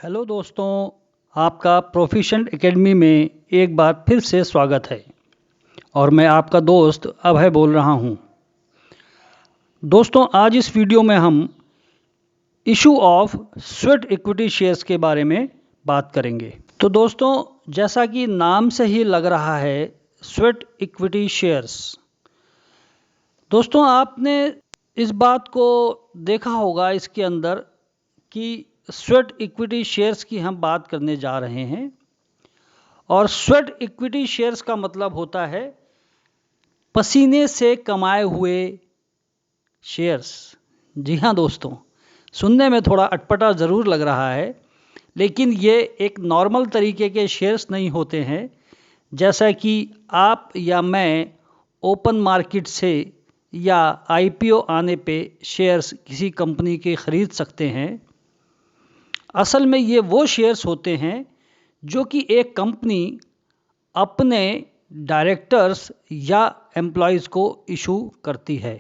Hello दोस्तों, आपका proficient academy में एक बार फिर से स्वागत है और मैं आपका दोस्त अभय बोल रहा हूं। दोस्तों, आज इस वीडियो में हम issue of sweat equity shares के बारे में बात करेंगे। तो दोस्तों, जैसा कि नाम से ही लग रहा है, स्वेट इक्विटी शेयर्स। दोस्तों, आपने इस बात को देखा होगा इसके अंदर कि स्वेट इक्विटी शेयर्स की हम बात करने जा रहे हैं और स्वेट इक्विटी शेयर्स का मतलब होता है पसीने से कमाए हुए शेयर्स। जी हाँ दोस्तों, सुनने में थोड़ा अटपटा ज़रूर लग रहा है, लेकिन ये एक नॉर्मल तरीके के शेयर्स नहीं होते हैं जैसा कि आप या मैं ओपन मार्केट से या आईपीओ आने पे शेयर्स किसी कंपनी के ख़रीद सकते हैं। असल में ये वो शेयर्स होते हैं जो कि एक कंपनी अपने डायरेक्टर्स या एम्प्लॉयज़ को इशू करती है।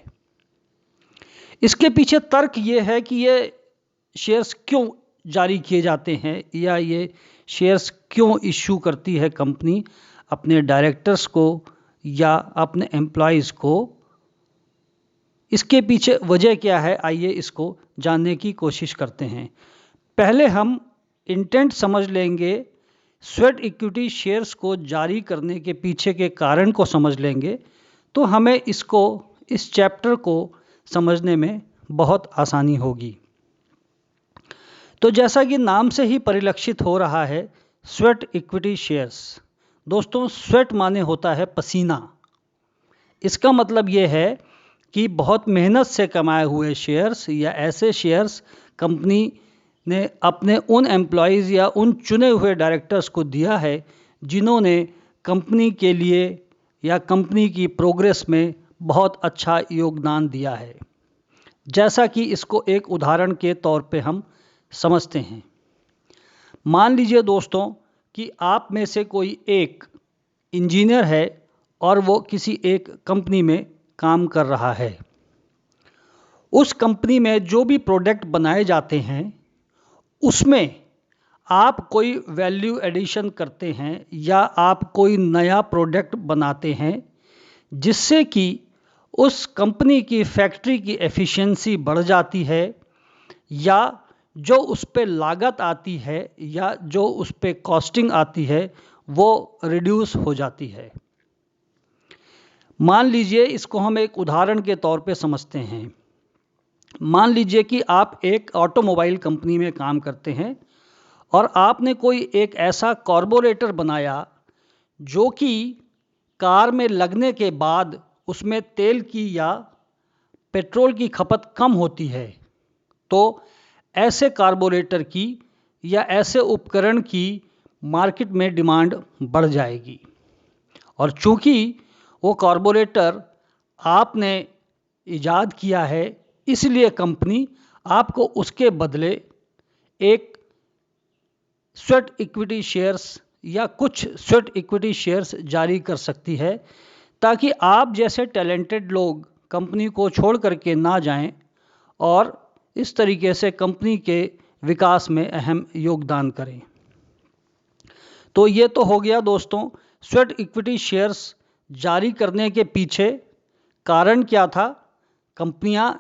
इसके पीछे तर्क ये है कि ये शेयर्स क्यों जारी किए जाते हैं या ये शेयर्स क्यों इशू करती है कंपनी अपने डायरेक्टर्स को या अपने एम्प्लॉयज़ को। इसके पीछे वजह क्या है, आइए इसको जानने की कोशिश करते हैं। पहले हम इंटेंट समझ लेंगे, स्वेट इक्विटी शेयर्स को जारी करने के पीछे के कारण को समझ लेंगे तो हमें इस चैप्टर को समझने में बहुत आसानी होगी। तो जैसा कि नाम से ही परिलक्षित हो रहा है, स्वेट इक्विटी शेयर्स। दोस्तों, स्वेट माने होता है पसीना। इसका मतलब ये है कि बहुत मेहनत से कमाए हुए शेयर्स या ऐसे शेयर्स कंपनी ने अपने उन एम्प्लॉयज़ या उन चुने हुए डायरेक्टर्स को दिया है जिन्होंने कंपनी के लिए या कंपनी की प्रोग्रेस में बहुत अच्छा योगदान दिया है। जैसा कि इसको एक उदाहरण के तौर पे हम समझते हैं। मान लीजिए दोस्तों कि आप में से कोई एक इंजीनियर है और वो किसी एक कंपनी में काम कर रहा है। उस कंपनी में जो भी प्रोडक्ट बनाए जाते हैं उसमें आप कोई वैल्यू एडिशन करते हैं या आप कोई नया प्रोडक्ट बनाते हैं जिससे कि उस कंपनी की फैक्ट्री की एफिशिएंसी बढ़ जाती है या जो उस पे लागत आती है या जो उस पे कॉस्टिंग आती है वो रिड्यूस हो जाती है। मान लीजिए, इसको हम एक उदाहरण के तौर पे समझते हैं। मान लीजिए कि आप एक ऑटोमोबाइल कंपनी में काम करते हैं और आपने कोई एक ऐसा कार्बोरेटर बनाया जो कि कार में लगने के बाद उसमें तेल की या पेट्रोल की खपत कम होती है। तो ऐसे कार्बोरेटर की या ऐसे उपकरण की मार्केट में डिमांड बढ़ जाएगी और चूंकि वो कार्बोरेटर आपने इजाद किया है, इसलिए कंपनी आपको उसके बदले एक स्वेट इक्विटी शेयर्स या कुछ स्वेट इक्विटी शेयर्स जारी कर सकती है ताकि आप जैसे टैलेंटेड लोग कंपनी को छोड़ करके ना जाएं और इस तरीके से कंपनी के विकास में अहम योगदान करें। तो ये तो हो गया दोस्तों, स्वेट इक्विटी शेयर्स जारी करने के पीछे कारण क्या था। कंपनियां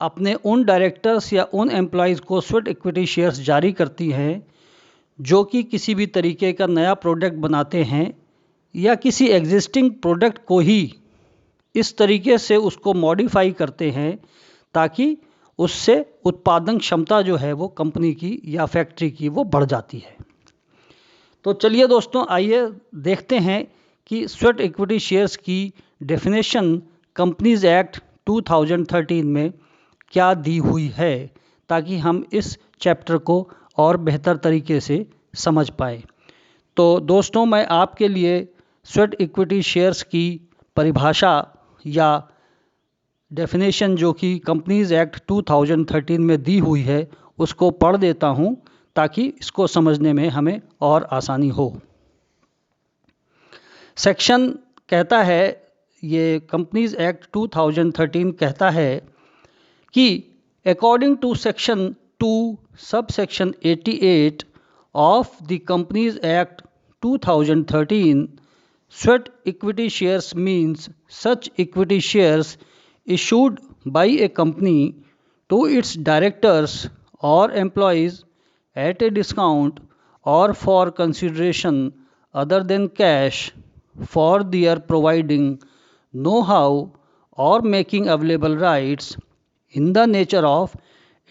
अपने उन डायरेक्टर्स या उन एम्प्लॉयज़ को स्वेट इक्विटी शेयर्स जारी करती हैं जो कि किसी भी तरीके का नया प्रोडक्ट बनाते हैं या किसी एग्जिस्टिंग प्रोडक्ट को ही इस तरीके से उसको मॉडिफाई करते हैं ताकि उससे उत्पादन क्षमता जो है वो कंपनी की या फैक्ट्री की वो बढ़ जाती है। तो चलिए दोस्तों, आइए देखते हैं कि स्वेट इक्विटी शेयर्स की डेफिनेशन कंपनीज एक्ट 2013 में क्या दी हुई है ताकि हम इस चैप्टर को और बेहतर तरीके से समझ पाए। तो दोस्तों, मैं आपके लिए स्वेट इक्विटी शेयर्स की परिभाषा या डेफिनेशन जो कि कंपनीज एक्ट 2013 में दी हुई है उसको पढ़ देता हूं ताकि इसको समझने में हमें और आसानी हो। सेक्शन कहता है, ये कंपनीज एक्ट 2013 कहता है कि according to section 2 subsection 88 of the Companies Act 2013, sweat equity shares means such equity shares issued by a company to its directors or employees at a discount or for consideration other than cash for their providing know-how or making available rights in the nature of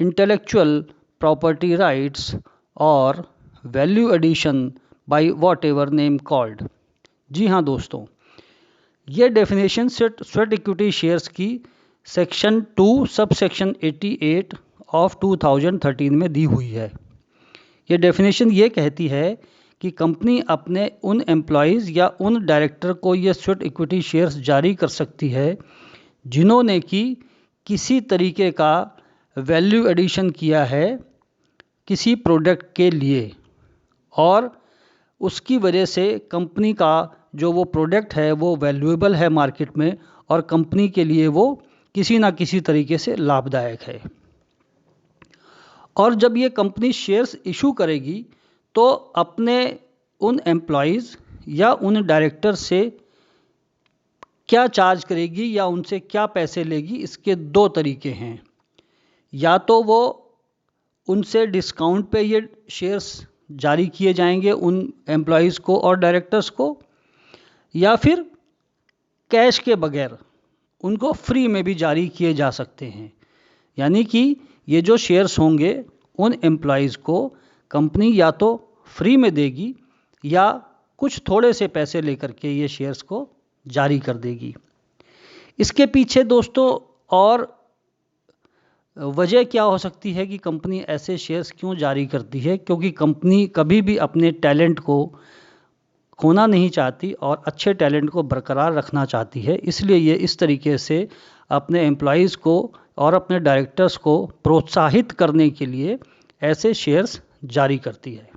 intellectual property rights or value addition by whatever name called। जी हाँ दोस्तों, ये definition sweat equity shares की section 2 subsection 88 of 2013 में दी हुई है। ये definition ये कहती है कि कंपनी अपने उन एम्प्लॉयज़ या उन डायरेक्टर को ये स्वेट इक्विटी शेयर्स जारी कर सकती है जिन्होंने कि किसी तरीके का वैल्यू एडिशन किया है किसी प्रोडक्ट के लिए और उसकी वजह से कंपनी का जो वो प्रोडक्ट है वो वैल्यूएबल है मार्केट में और कंपनी के लिए वो किसी ना किसी तरीके से लाभदायक है। और जब ये कंपनी शेयर्स इशू करेगी तो अपने उन एम्प्लॉयज़ या उन डायरेक्टर से क्या चार्ज करेगी या उनसे क्या पैसे लेगी, इसके दो तरीके हैं। या तो वो उनसे डिस्काउंट पे ये शेयर्स जारी किए जाएंगे उन एम्प्लॉयज़ को और डायरेक्टर्स को, या फिर कैश के बगैर उनको फ्री में भी जारी किए जा सकते हैं। यानी कि ये जो शेयर्स होंगे उन एम्प्लॉयज़ को कंपनी या तो फ्री में देगी या कुछ थोड़े से पैसे लेकर के ये शेयर्स को जारी कर देगी। इसके पीछे दोस्तों और वजह क्या हो सकती है कि कंपनी ऐसे शेयर्स क्यों जारी करती है, क्योंकि कंपनी कभी भी अपने टैलेंट को खोना नहीं चाहती और अच्छे टैलेंट को बरकरार रखना चाहती है। इसलिए ये इस तरीके से अपने एम्प्लॉयज़ को और अपने डायरेक्टर्स को प्रोत्साहित करने के लिए ऐसे शेयर्स जारी करती है।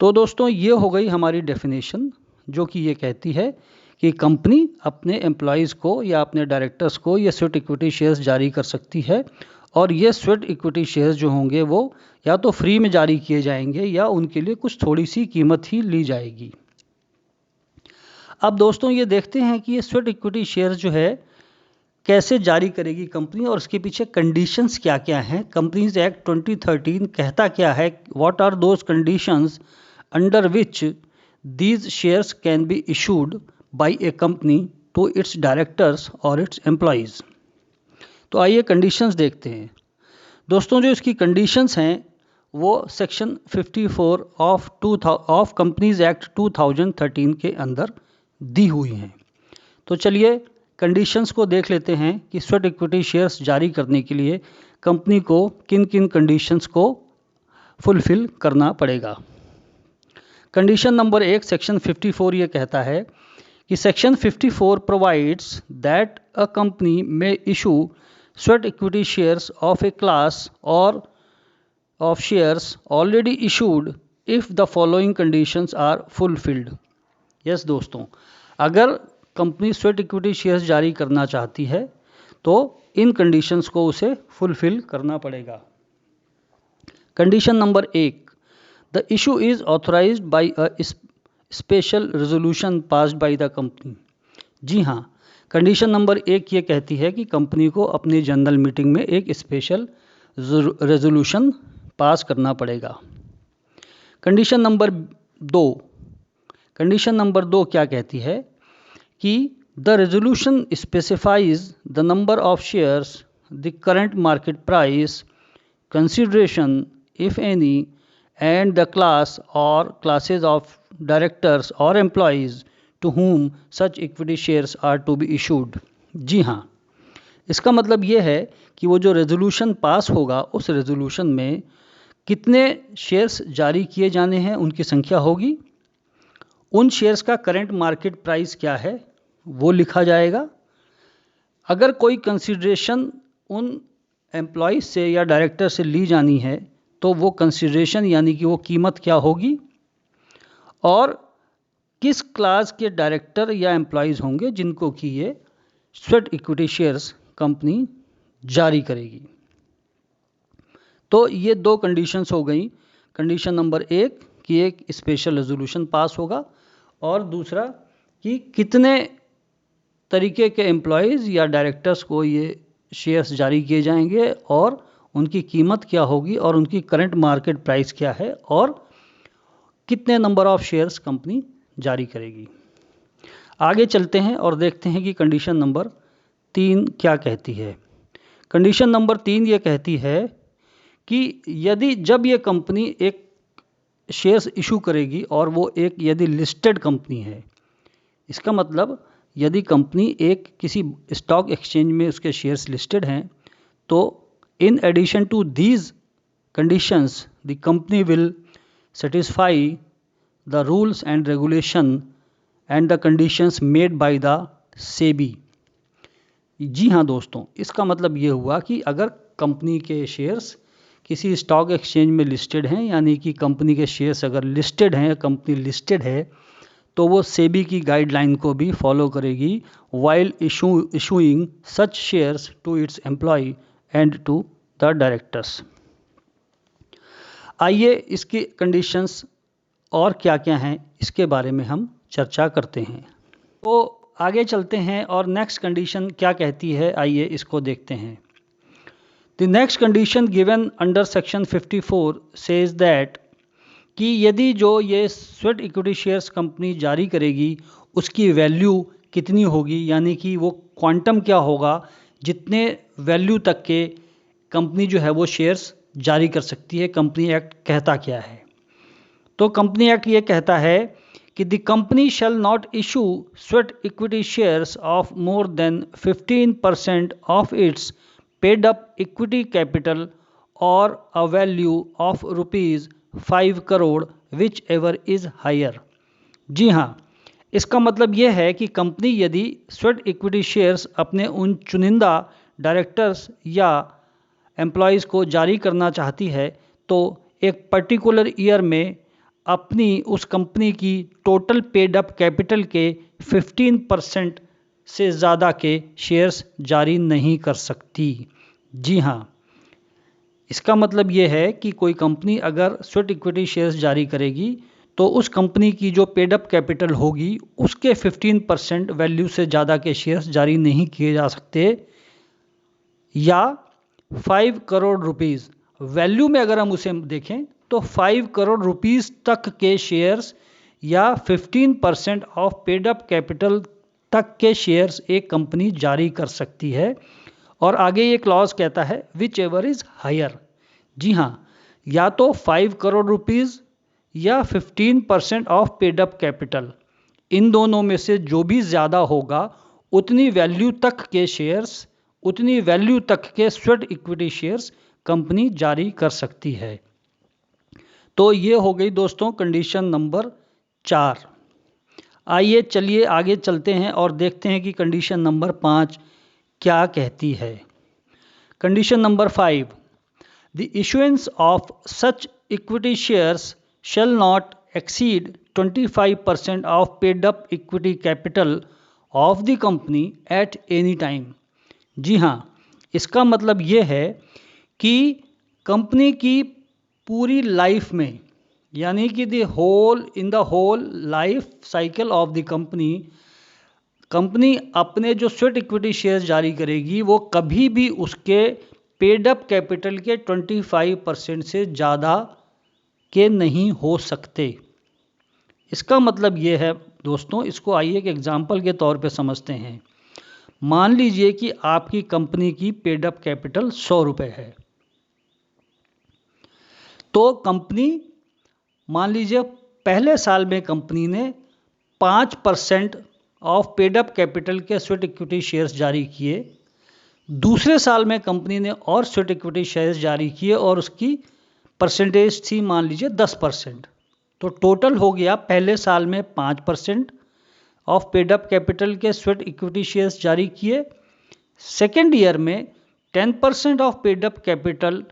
तो दोस्तों ये हो गई हमारी डेफिनेशन जो कि ये कहती है कि कंपनी अपने एम्प्लॉयज़ को या अपने डायरेक्टर्स को ये स्वेट इक्विटी शेयर्स जारी कर सकती है और ये स्वेट इक्विटी शेयर्स जो होंगे वो या तो फ्री में जारी किए जाएंगे या उनके लिए कुछ थोड़ी सी कीमत ही ली जाएगी। अब दोस्तों ये देखते हैं कि ये स्वेट इक्विटी शेयर्स जो है कैसे जारी करेगी कंपनी और इसके पीछे कंडीशंस क्या क्या हैं। कंपनीज एक्ट 2013 कहता क्या है, what are those conditions under which these shares can be issued by a company to its directors और इट्स एम्प्लॉयज़। तो आइए कंडीशंस देखते हैं दोस्तों। जो इसकी कंडीशंस हैं वो सेक्शन 54 ऑफ कंपनीज एक्ट 2013 के अंदर दी हुई हैं। तो चलिए कंडीशंस को देख लेते हैं कि स्वेट इक्विटी शेयर्स जारी करने के लिए कंपनी को किन किन कंडीशंस को फुलफिल करना पड़ेगा। कंडीशन नंबर 1 सेक्शन 54 ये कहता है कि section 54 provides that a company में issue sweat equity shares of a class or of shares already issued if the following conditions are fulfilled। yes दोस्तों, अगर कंपनी स्वेट इक्विटी शेयर्स जारी करना चाहती है तो इन कंडीशंस को उसे फुलफिल करना पड़ेगा। Condition number 1, the issue is authorised by a special resolution passed by the company. जी हाँ, कंडीशन नंबर 1 ये कहती है कि कंपनी को अपनी जनरल मीटिंग में एक स्पेशल रेजोल्यूशन पास करना पड़ेगा। कंडीशन नंबर 2 क्या कहती है कि the resolution specifies the number of shares, the current market price, consideration if any, and the class और क्लासेज ऑफ डायरेक्टर्स और employees to whom such equity shares are to be issued। जी हाँ, इसका मतलब ये है कि वो जो रेजोल्यूशन पास होगा उस रेजोल्यूशन में कितने शेयर्स जारी किए जाने हैं उनकी संख्या होगी, उन शेयर्स का करंट मार्केट प्राइस क्या है वो लिखा जाएगा। अगर कोई कंसिडरेशन उन एम्प्लॉय से या डायरेक्टर से ली जानी है तो वो कंसिडरेशन यानी कि वो कीमत क्या होगी और किस क्लास के डायरेक्टर या एम्प्लॉयज़ होंगे जिनको कि ये स्वेट इक्विटी शेयर्स कंपनी जारी करेगी। तो ये 2 कंडीशंस हो गई कंडीशन नंबर 1 कि एक स्पेशल रेजोल्यूशन पास होगा, और दूसरा कि कितने तरीके के एम्प्लॉयज़ या डायरेक्टर्स को ये शेयर्स जारी किए जाएंगे और उनकी कीमत क्या होगी और उनकी करंट मार्केट प्राइस क्या है और कितने नंबर ऑफ शेयर्स कंपनी जारी करेगी। आगे चलते हैं और देखते हैं कि कंडीशन नंबर 3 क्या कहती है। कंडीशन नंबर 3 ये कहती है कि जब ये कंपनी एक शेयर्स इशू करेगी और वो एक यदि लिस्टेड कंपनी है, इसका मतलब यदि कंपनी एक किसी स्टॉक एक्सचेंज में उसके शेयर्स लिस्टेड हैं, तो in addition to these conditions the company will satisfy the rules and regulation and the conditions made by the SEBI. जी हाँ दोस्तों, इसका मतलब ये हुआ कि अगर कंपनी के शेयर्स किसी स्टॉक एक्सचेंज में लिस्टेड हैं, यानी कि कंपनी के शेयर्स अगर लिस्टेड हैं, कंपनी लिस्टेड है, तो वो सेबी की गाइडलाइन को भी फॉलो करेगी while issuing such shares to its employee and to the directors. आइए इसकी कंडीशंस और क्या क्या हैं इसके बारे में हम चर्चा करते हैं। तो आगे चलते हैं और नेक्स्ट कंडीशन क्या कहती है, आइए इसको देखते हैं। The next condition given under section 54 says that कि यदि जो ये स्वेट इक्विटी शेयर्स कंपनी जारी करेगी उसकी वैल्यू कितनी होगी, यानी कि वो क्वांटम क्या होगा जितने वैल्यू तक के कंपनी जो है वो शेयर्स जारी कर सकती है। कंपनी एक्ट कहता क्या है? तो कंपनी एक्ट ये कहता है कि the company shall not issue sweat equity shares of more than 15% of its paid up equity capital और a value of ₹5 crore whichever is higher. जी हाँ, इसका मतलब यह है कि कंपनी यदि स्वेट इक्विटी शेयर्स अपने उन चुनिंदा डायरेक्टर्स या एम्प्लॉयज़ को जारी करना चाहती है, तो एक पर्टिकुलर ईयर में अपनी उस कंपनी की टोटल पेड अप कैपिटल के 15% से ज़्यादा के शेयर्स जारी नहीं कर सकती। जी हाँ, इसका मतलब ये है कि कोई कंपनी अगर स्वेट इक्विटी शेयर्स जारी करेगी तो उस कंपनी की जो पेड अप कैपिटल होगी उसके 15% वैल्यू से ज़्यादा के शेयर्स जारी नहीं किए जा सकते, या 5 करोड़ रुपीज़ वैल्यू में अगर हम उसे देखें तो 5 करोड़ रुपीज़ तक के शेयर्स या 15% ऑफ पेड अप कैपिटल तक के शेयर्स एक कंपनी जारी कर सकती है। और आगे ये क्लॉज कहता है विच एवर इज़ हायर। जी हाँ, या तो 5 करोड़ रुपीज़ या 15% ऑफ पेड अप कैपिटल, इन दोनों में से जो भी ज़्यादा होगा उतनी वैल्यू तक के शेयर्स, उतनी वैल्यू तक के स्वेट इक्विटी शेयर्स कंपनी जारी कर सकती है। तो ये हो गई दोस्तों कंडीशन नंबर 4। आइए चलिए आगे चलते हैं और देखते हैं कि कंडीशन नंबर 5 क्या कहती है। Condition number 5, the issuance of such equity shares shall not exceed 25% of paid up equity capital of the company at any time. जी हाँ, इसका मतलब ये है कि कंपनी की पूरी लाइफ में, यानी कि in the whole life cycle of the company अपने जो स्वेट इक्विटी शेयर्स जारी करेगी वो कभी भी उसके पेड अप कैपिटल के 25% से ज़्यादा के नहीं हो सकते। इसका मतलब ये है दोस्तों, इसको आइए एक एग्जांपल के तौर पे समझते हैं। मान लीजिए कि आपकी कंपनी की पेड अप कैपिटल 100 रुपये है, तो कंपनी मान लीजिए पहले साल में कंपनी ने 5% ऑफ पेड अप कैपिटल के स्वेट इक्विटी शेयर्स जारी किए, दूसरे साल में कंपनी ने और स्वेट इक्विटी शेयर्स जारी किए और उसकी परसेंटेज थी मान लीजिए 10%। तो टोटल हो गया पहले साल में 5% ऑफ पेड अप कैपिटल के स्वेट इक्विटी शेयर्स जारी किए, सेकेंड ईयर में 10% ऑफ पेड अप कैपिटल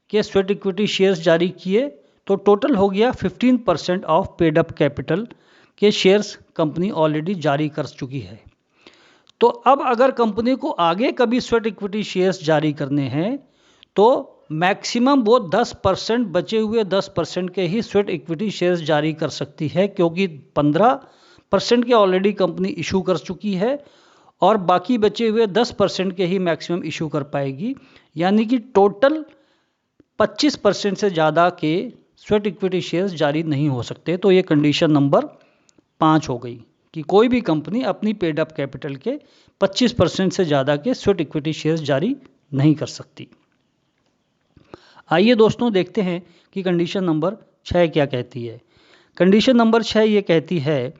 के स्वेट इक्विटी शेयर्स जारी किए, तो टोटल हो गया 15% ऑफ पेड अप कैपिटल के शेयर्स कंपनी ऑलरेडी जारी कर चुकी है। तो अब अगर कंपनी को आगे कभी स्वेट इक्विटी शेयर्स जारी करने हैं तो मैक्सिमम वो 10% बचे हुए 10% के ही स्वेट इक्विटी शेयर्स जारी कर सकती है, क्योंकि 15% के ऑलरेडी कंपनी इशू कर चुकी है और बाकी बचे हुए 10% के ही मैक्सिमम इशू कर पाएगी। यानी कि टोटल 25% से ज़्यादा के स्वेट इक्विटी शेयर्स जारी नहीं हो सकते। तो ये कंडीशन नंबर 5 हो गई कि कोई भी कंपनी अपनी पेड अप कैपिटल के 25% से ज़्यादा के स्वेट इक्विटी शेयर्स जारी नहीं कर सकती। आइए दोस्तों देखते हैं कि कंडीशन नंबर 6 क्या कहती है। कंडीशन नंबर 6 ये कहती है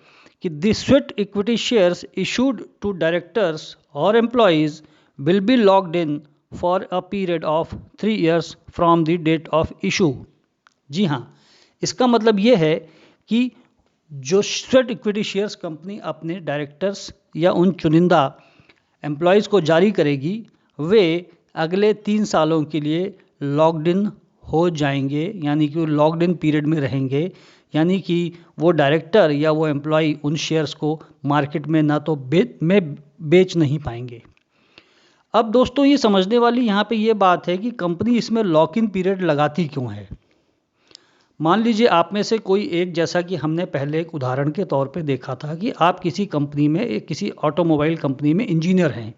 कि the sweat equity shares issued to directors और employees will be locked in for a period of 3 years from the date of issue. जी हाँ, इसका मतलब ये है कि जो स्वेट इक्विटी शेयर्स कंपनी अपने डायरेक्टर्स या उन चुनिंदा एम्प्लॉयज़ को जारी करेगी, वे अगले 3 सालों के लिए लॉक्ड इन हो जाएंगे, यानी कि वो लॉक्ड इन पीरियड में रहेंगे। यानी कि वो डायरेक्टर या वो एम्प्लॉय उन शेयर्स को मार्केट में ना तो बेच नहीं पाएंगे। अब दोस्तों ये समझने वाली यहाँ पे ये बात है कि कंपनी इसमें लॉक इन पीरियड लगाती क्यों है। मान लीजिए आप में से कोई एक, जैसा कि हमने पहले एक उदाहरण के तौर पे देखा था कि आप किसी कंपनी में, किसी ऑटोमोबाइल कंपनी में इंजीनियर हैं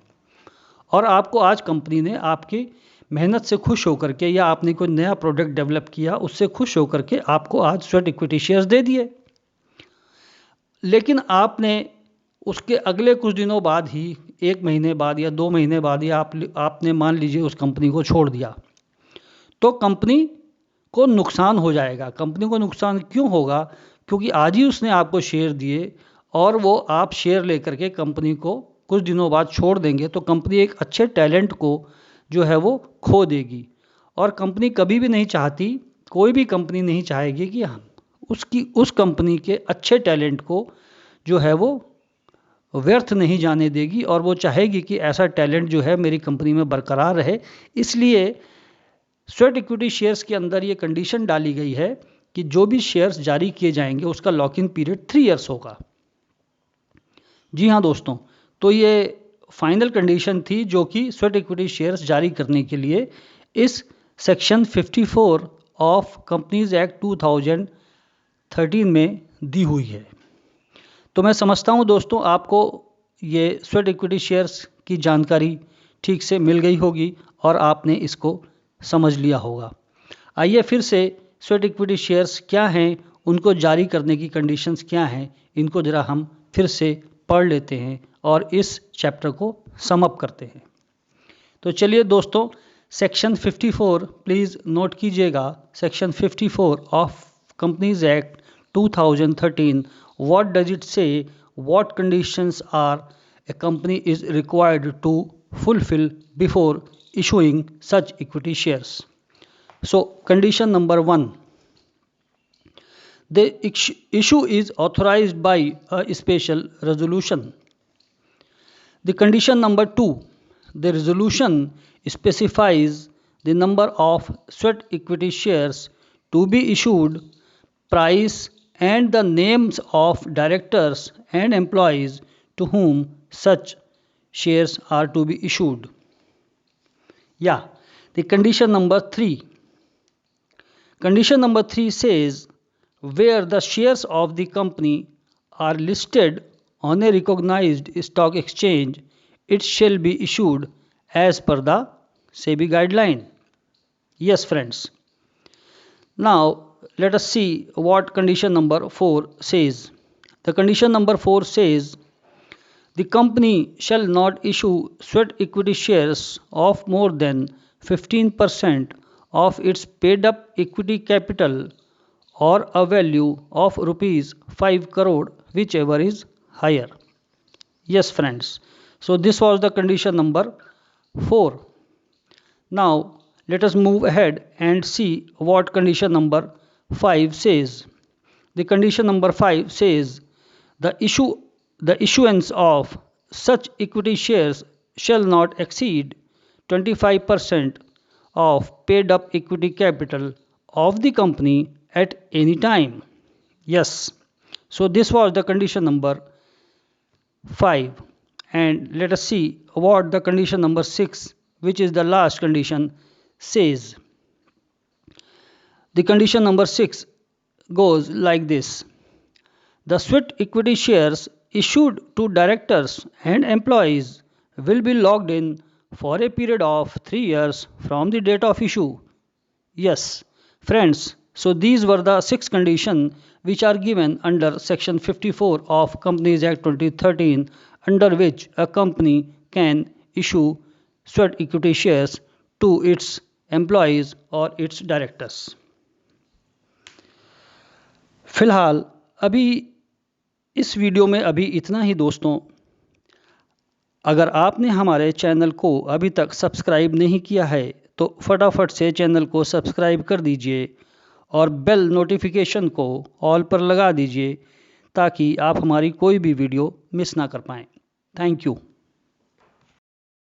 और आपको आज कंपनी ने आपकी मेहनत से खुश होकर के, या आपने कोई नया प्रोडक्ट डेवलप किया उससे खुश होकर के आपको आज स्वेट इक्विटी शेयर्स दे दिए। लेकिन आपने उसके अगले कुछ दिनों बाद ही, 1 महीने बाद या 2 महीने बाद ही आपने मान लीजिए उस कंपनी को छोड़ दिया, तो कंपनी को नुकसान हो जाएगा। कंपनी को नुकसान क्यों होगा? क्योंकि आज ही उसने आपको शेयर दिए और वो आप शेयर लेकर के कंपनी को कुछ दिनों बाद छोड़ देंगे, तो कंपनी एक अच्छे टैलेंट को जो है वो खो देगी। और कंपनी कभी भी नहीं चाहती, कोई भी कंपनी नहीं चाहेगी कि उस कंपनी के अच्छे टैलेंट को जो है वो व्यर्थ नहीं जाने देगी, और वो चाहेगी कि ऐसा टैलेंट जो है मेरी कंपनी में बरकरार रहे। इसलिए स्वेट इक्विटी शेयर्स के अंदर ये कंडीशन डाली गई है कि जो भी शेयर्स जारी किए जाएंगे उसका लॉक इन पीरियड 3 years होगा। जी हाँ दोस्तों, तो ये फाइनल कंडीशन थी जो कि स्वेट इक्विटी शेयर्स जारी करने के लिए इस सेक्शन 54 ऑफ कंपनीज एक्ट 2013 में दी हुई है। तो मैं समझता हूँ दोस्तों आपको ये स्वेट इक्विटी शेयर्स की जानकारी ठीक से मिल गई होगी और आपने इसको समझ लिया होगा। आइए फिर से स्वेट इक्विटी शेयर्स क्या हैं, उनको जारी करने की कंडीशंस क्या हैं, इनको ज़रा हम फिर से पढ़ लेते हैं और इस चैप्टर को सम अप करते हैं। तो चलिए दोस्तों, सेक्शन 54 प्लीज़ नोट कीजिएगा। Section 54 of companies act 2013, what does it say? What conditions are a company is required to fulfill before issuing such equity shares? So condition number 1, the issue is authorized by a special resolution. The condition number 2, the resolution specifies the number of sweat equity shares to be issued, price, and the names of directors and employees to whom such shares are to be issued. Yeah, the condition number 3. Condition number 3 says where the shares of the company are listed on a recognized stock exchange, it shall be issued as per the SEBI guideline. Yes, friends. Now let us see what condition number 4 says. The condition number 4 says the company shall not issue sweat equity shares of more than 15% of its paid up equity capital or a value of rupees 5 crore, whichever is higher. Yes friends, so this was the condition number 4. Now let us move ahead and see what condition number 5 says. The condition number 5 says the issuance of such equity shares shall not exceed 25% of paid up equity capital of the company at any time. Yes, so this was the condition number 5. And let us see what the condition number 6, which is the last condition, says. The condition number 6 goes like this. The sweat equity shares issued to directors and employees will be locked in for a period of 3 years from the date of issue. Yes, friends, so these were the 6 conditions which are given under Section 54 of Companies Act 2013, under which a company can issue sweat equity shares to its employees or its directors. फिलहाल अभी इस video में अभी इतना ही दोस्तों। अगर आपने हमारे चैनल को अभी तक सब्सक्राइब नहीं किया है तो फटाफट से चैनल को सब्सक्राइब कर दीजिए और बेल नोटिफिकेशन को ऑल पर लगा दीजिए ताकि आप हमारी कोई भी वीडियो मिस ना कर पाएँ। Thank you.